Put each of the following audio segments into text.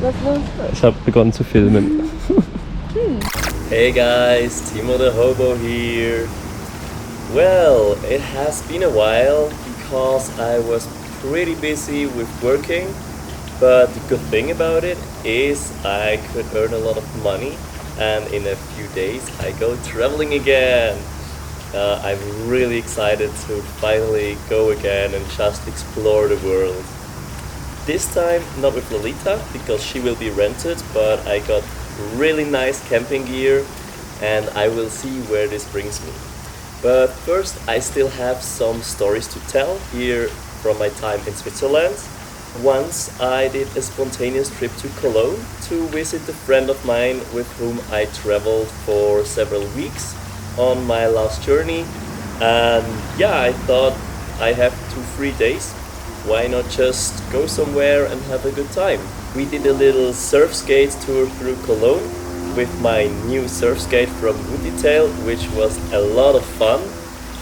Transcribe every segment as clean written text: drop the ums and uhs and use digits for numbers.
Was los? Ich habe begonnen zu filmen. Hey guys, Timo the Hobo here. Well, it has been a while because I was pretty busy with working, but the good thing about it is I could earn a lot of money, and in a few days I go traveling again. I'm really excited to finally go again and just explore the world. This time not with Lolita because she will be rented, but I got really nice camping gear and I will see where this brings me. But first I still have some stories to tell here from my time in Switzerland. Once I did a spontaneous trip to Cologne to visit a friend of mine with whom I traveled for several weeks on my last journey, and yeah, I thought I have 2 free days. Why not just go somewhere and have a good time? We did a little surfskate tour through Cologne with my new surfskate from Wooddetail, which was a lot of fun.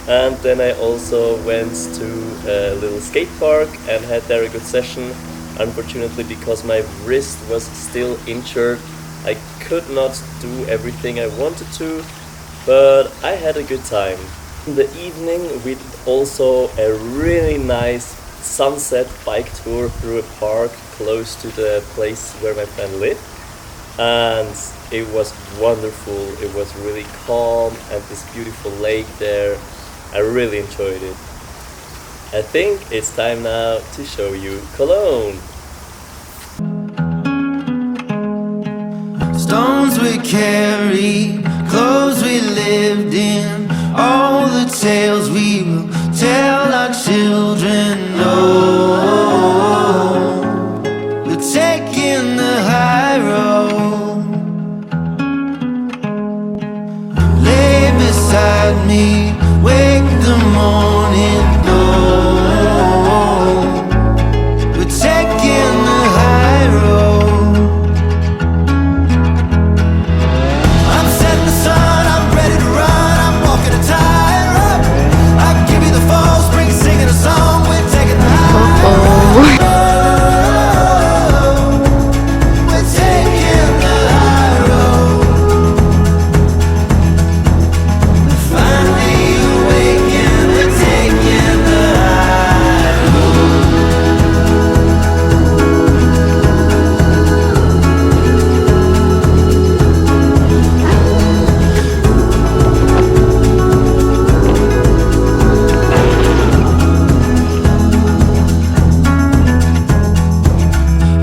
And then I also went to a little skate park and had there a good session. Unfortunately, because my wrist was still injured, I could not do everything I wanted to, but I had a good time. In the evening we did also a really nice sunset bike tour through a park close to the place where my friend lived, and it was wonderful. It was really calm and this beautiful lake there. I really enjoyed it. I think it's time now to show you Cologne. Stones we carry, clothes we lived in, all the tales we will tell our children. Oh, we're taking the high road. Lay beside me, wake the morning. Oh, we're taking the high road. I'm setting the sun, I'm ready to run, I'm walking a tightrope. I give you the fall, spring singing a song, we're taking the high road. We're taking the high road. We're finally awakened, we're taking the high road.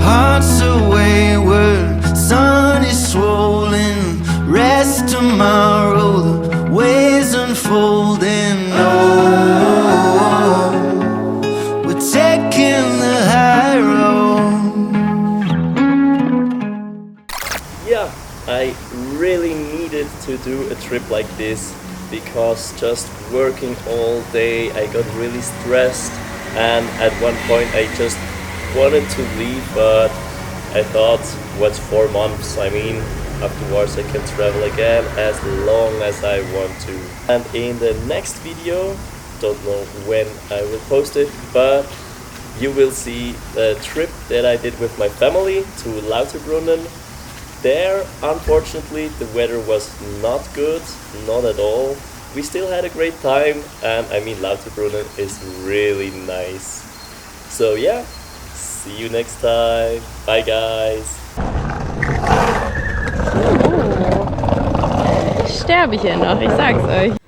Hearts are wayward, sun is swollen. Rest tomorrow, the ways unfolding. Oh, we're taking the high road. Yeah, I really needed to do a trip like this because just working all day I got really stressed, and at one point I just wanted to leave, but I thought, what's 4 months? I mean, afterwards I can travel again as long as I want to. And in the next video, don't know when I will post it, but you will see the trip that I did with my family to Lauterbrunnen. There, unfortunately, the weather was not good, not at all. We still had a great time, and I mean, Lauterbrunnen is really nice. So yeah, see you next time. Bye guys. Sterbe ich ja noch, ich sag's euch.